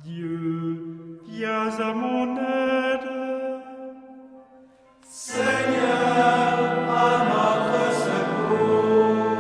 Dieu, viens à mon aide. Seigneur, à notre secours.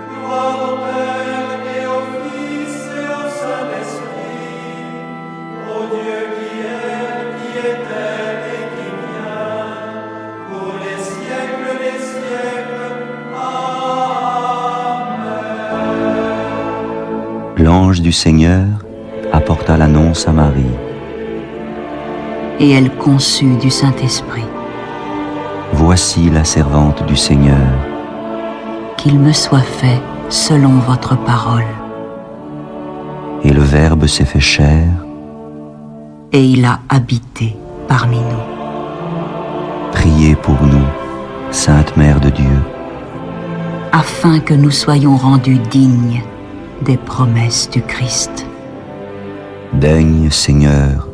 Gloire au Père et au Fils et au Saint-Esprit, au Dieu qui était et qui vient, pour les siècles des siècles. Amen. L'ange du Seigneur apporta l'annonce à Marie. Et elle conçut du Saint-Esprit. Voici la servante du Seigneur. Qu'il me soit fait selon votre parole. Et le Verbe s'est fait chair. Et il a habité parmi nous. Priez pour nous, Sainte Mère de Dieu, Afin que nous soyons rendus dignes des promesses du Christ. Daigne, Seigneur,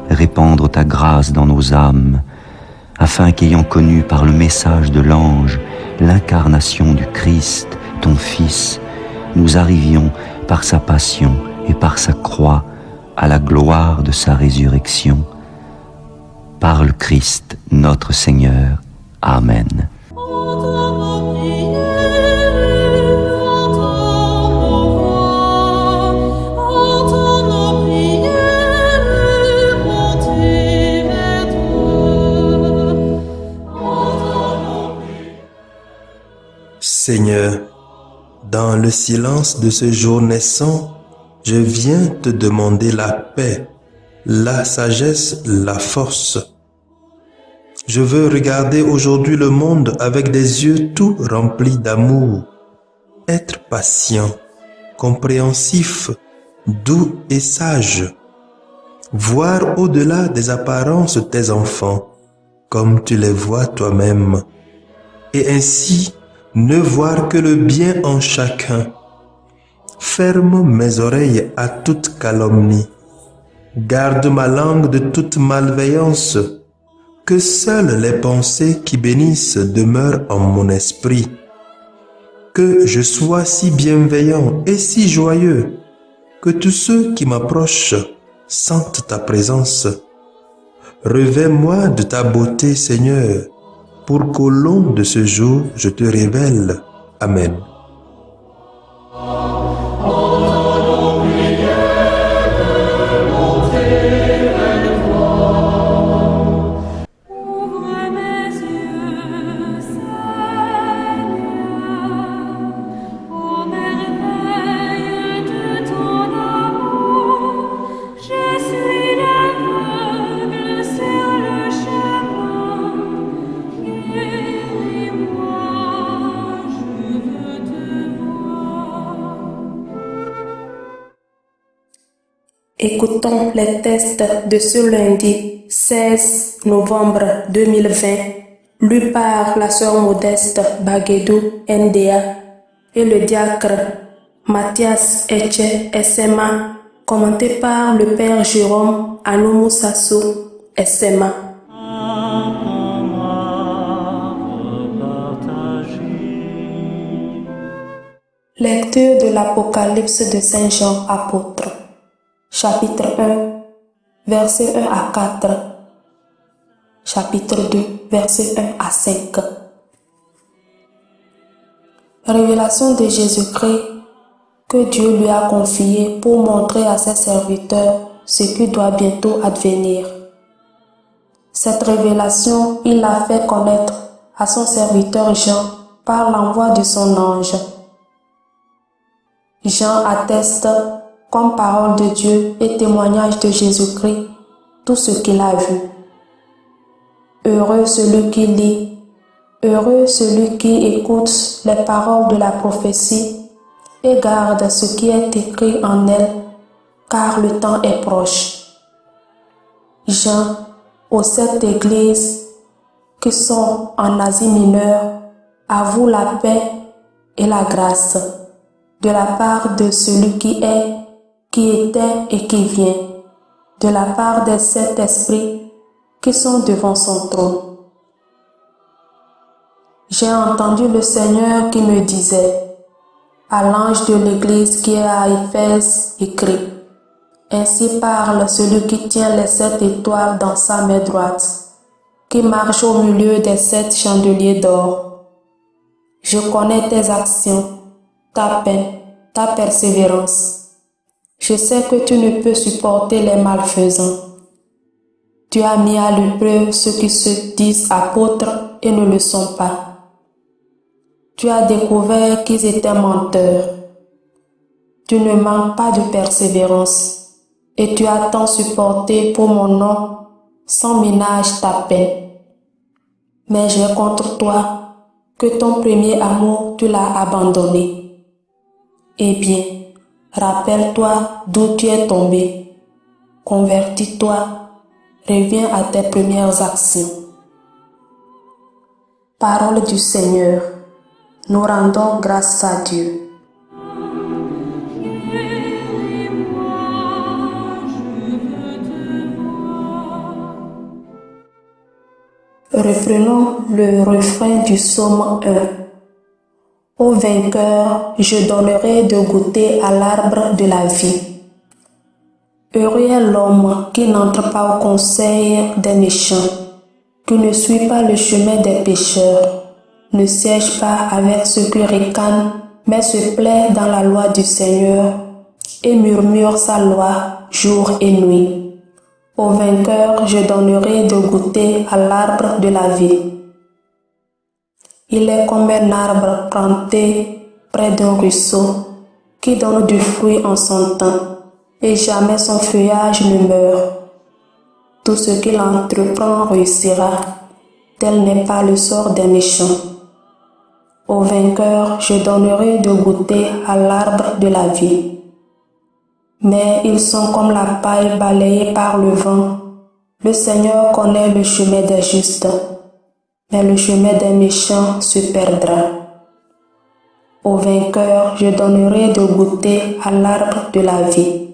répandre ta grâce dans nos âmes, afin qu'ayant connu par le message de l'ange l'incarnation du Christ, ton Fils, nous arrivions par sa passion et par sa croix à la gloire de sa résurrection. Par le Christ notre Seigneur. Amen. Seigneur, dans le silence de ce jour naissant, je viens te demander la paix, la sagesse, la force. Je veux regarder aujourd'hui le monde avec des yeux tout remplis d'amour, être patient, compréhensif, doux et sage, voir au-delà des apparences tes enfants, comme tu les vois toi-même, et ainsi ne voir que le bien en chacun. Ferme mes oreilles à toute calomnie. Garde ma langue de toute malveillance. Que seules les pensées qui bénissent demeurent en mon esprit. Que je sois si bienveillant et si joyeux que tous ceux qui m'approchent sentent ta présence. Revêts-moi de ta beauté, Seigneur, pour qu'au long de ce jour, je te révèle. Amen. Écoutons les textes de ce lundi 16 novembre 2020, lus par la sœur Modeste Baguedou NDA et le diacre Mathias Eche SMA, commenté par le père Jérôme Anoumou Sassou SMA. Lecture de l'Apocalypse de Saint Jean apôtre. Chapitre 1, versets 1 à 4. Chapitre 2, versets 1 à 5. Révélation de Jésus-Christ que Dieu lui a confiée pour montrer à ses serviteurs ce qui doit bientôt advenir. Cette révélation, il l'a fait connaître à son serviteur Jean par l'envoi de son ange. Jean atteste comme parole de Dieu et témoignage de Jésus-Christ, tout ce qu'il a vu. Heureux celui qui lit, heureux celui qui écoute les paroles de la prophétie et garde ce qui est écrit en elle, car le temps est proche. Jean, aux 7 églises qui sont en Asie mineure, avoue la paix et la grâce de la part de celui qui est, qui était et qui vient, de la part des 7 esprits qui sont devant son trône. J'ai entendu le Seigneur qui me disait, à l'ange de l'église qui est à Éphèse, écrit, Ainsi parle celui qui tient les 7 étoiles dans sa main droite, qui marche au milieu des 7 chandeliers d'or. Je connais tes actions, ta peine, ta persévérance. Je sais que tu ne peux supporter les malfaisants. Tu as mis à l'épreuve ceux qui se disent apôtres et ne le sont pas. Tu as découvert qu'ils étaient menteurs. Tu ne manques pas de persévérance et tu as tant supporté pour mon nom sans ménage ta peine. Mais j'ai contre toi que ton premier amour tu l'as abandonné. Eh bien, rappelle-toi d'où tu es tombé. Convertis-toi, reviens à tes premières actions. Parole du Seigneur. Nous rendons grâce à Dieu. Reprenons le refrain du psaume 1. Au vainqueur, je donnerai de goûter à l'arbre de la vie. Heureux est l'homme qui n'entre pas au conseil des méchants, qui ne suit pas le chemin des pécheurs, ne siège pas avec ceux qui ricanent, mais se plaît dans la loi du Seigneur et murmure sa loi jour et nuit. Au vainqueur, je donnerai de goûter à l'arbre de la vie. Il est comme un arbre planté près d'un ruisseau qui donne du fruit en son temps et jamais son feuillage ne meurt. Tout ce qu'il entreprend réussira. Tel n'est pas le sort des méchants. Au vainqueur, je donnerai de goûter à l'arbre de la vie. Mais ils sont comme la paille balayée par le vent. Le Seigneur connaît le chemin des justes, mais le chemin des méchants se perdra. Au vainqueur, je donnerai de goûter à l'arbre de la vie.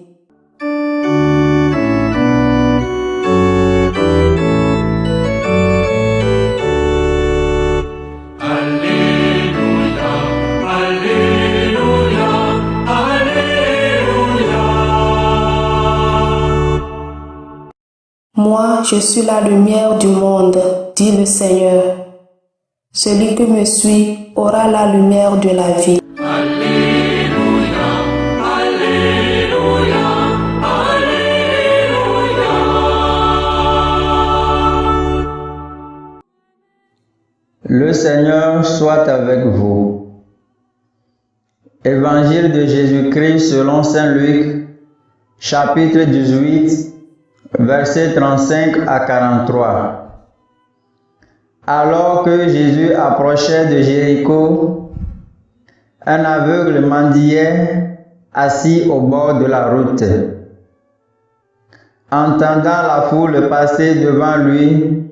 Moi, je suis la lumière du monde, dit le Seigneur. Celui qui me suit aura la lumière de la vie. Alléluia, Alléluia, Alléluia. Le Seigneur soit avec vous. Évangile de Jésus-Christ selon Saint Luc, chapitre 18, versets 35 à 43. Alors que Jésus approchait de Jéricho, un aveugle mendiait assis au bord de la route. Entendant la foule passer devant lui,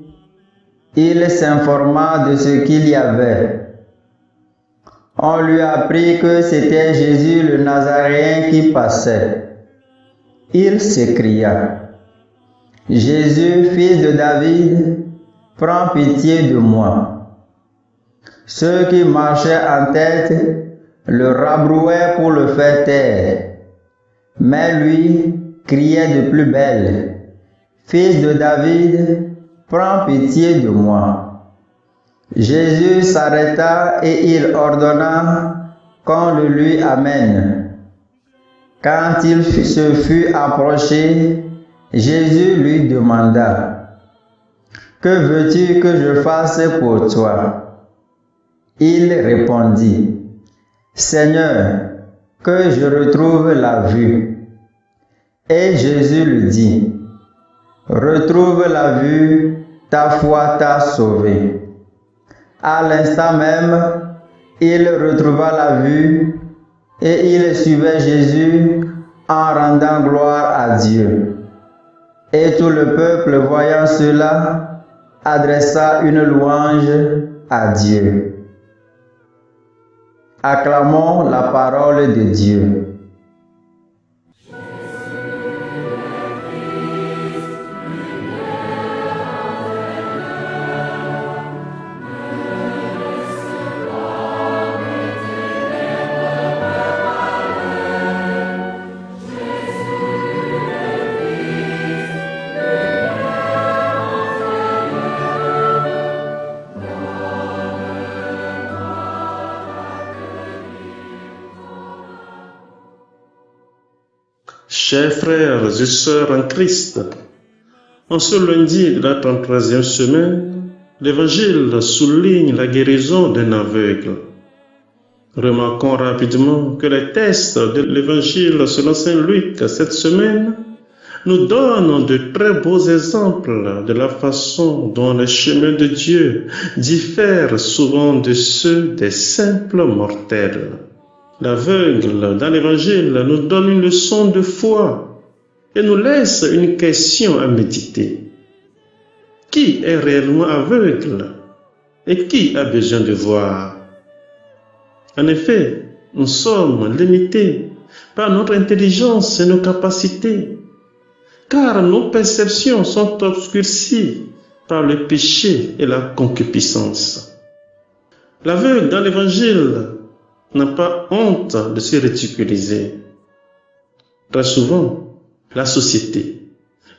il s'informa de ce qu'il y avait. On lui apprit que c'était Jésus le Nazaréen qui passait. Il s'écria: Jésus, fils de David, prends pitié de moi. Ceux qui marchaient en tête le rabrouaient pour le faire taire. Mais lui criait de plus belle: Fils de David, prends pitié de moi. Jésus s'arrêta et il ordonna qu'on le lui amène. Quand il se fut approché, Jésus lui demanda: Que veux-tu que je fasse pour toi? Il répondit: Seigneur, que je retrouve la vue. Et Jésus lui dit: Retrouve la vue, ta foi t'a sauvé. À l'instant même, il retrouva la vue et il suivait Jésus en rendant gloire à Dieu. Et tout le peuple, voyant cela, adressa une louange à Dieu. Acclamons la parole de Dieu. Chers frères et sœurs en Christ, en ce lundi de la 33e semaine, l'Évangile souligne la guérison d'un aveugle. Remarquons rapidement que les textes de l'Évangile selon Saint Luc cette semaine nous donnent de très beaux exemples de la façon dont les chemins de Dieu diffèrent souvent de ceux des simples mortels. L'aveugle dans l'Évangile nous donne une leçon de foi et nous laisse une question à méditer. Qui est réellement aveugle et qui a besoin de voir? En effet, nous sommes limités par notre intelligence et nos capacités, car nos perceptions sont obscurcies par le péché et la concupiscence. L'aveugle dans l'Évangile n'a pas honte de se ridiculiser. Très souvent, la société,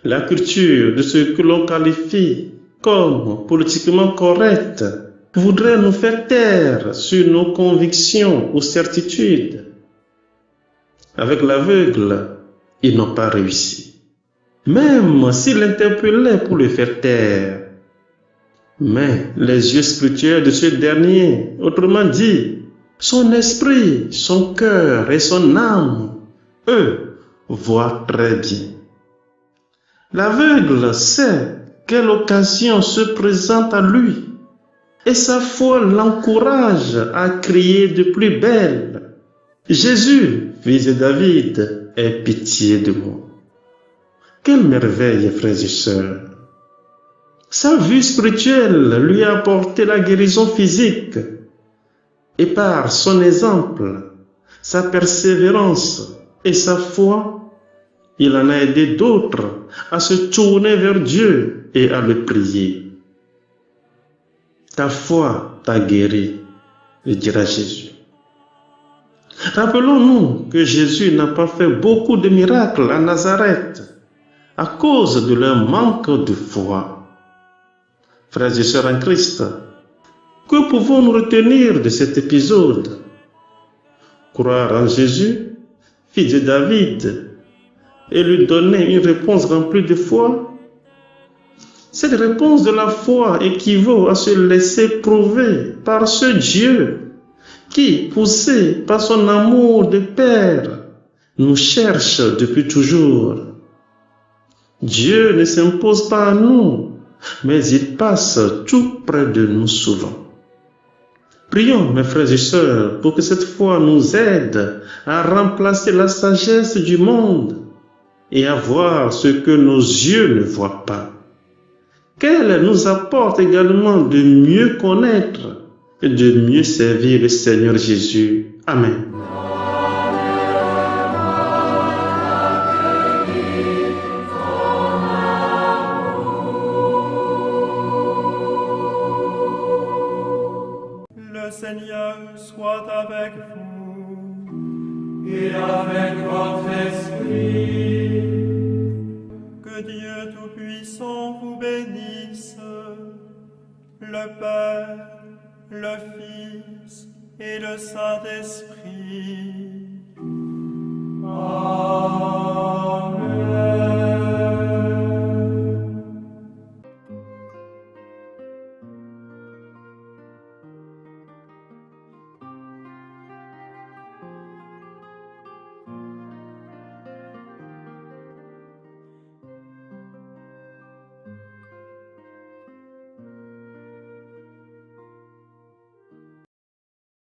la culture de ce que l'on qualifie comme politiquement correct voudrait nous faire taire sur nos convictions ou certitudes. Avec l'aveugle, ils n'ont pas réussi. Même s'ils l'interpellaient pour le faire taire. Mais les yeux spirituels de ce dernier, autrement dit, son esprit, son cœur et son âme, eux, voient très bien. L'aveugle sait quelle occasion se présente à lui et sa foi l'encourage à crier de plus belle. Jésus, fils de David, aie pitié de moi. Quelle merveille, frères et sœurs! Sa vue spirituelle lui a apporté la guérison physique et par son exemple, sa persévérance et sa foi, il en a aidé d'autres à se tourner vers Dieu et à le prier. Ta foi t'a guéri, dira Jésus. Rappelons-nous que Jésus n'a pas fait beaucoup de miracles à Nazareth à cause de leur manque de foi. Frères et sœurs en Christ, que pouvons-nous retenir de cet épisode? Croire en Jésus, fils de David, et lui donner une réponse remplie de foi? Cette réponse de la foi équivaut à se laisser prouver par ce Dieu qui, poussé par son amour de Père, nous cherche depuis toujours. Dieu ne s'impose pas à nous, mais il passe tout près de nous souvent. Prions, mes frères et sœurs, pour que cette foi nous aide à remplacer la sagesse du monde et à voir ce que nos yeux ne voient pas. Qu'elle nous apporte également de mieux connaître et de mieux servir le Seigneur Jésus. Amen. Le Seigneur soit avec vous et avec votre esprit. Que Dieu Tout-Puissant vous bénisse, le Père, le Fils et le Saint-Esprit.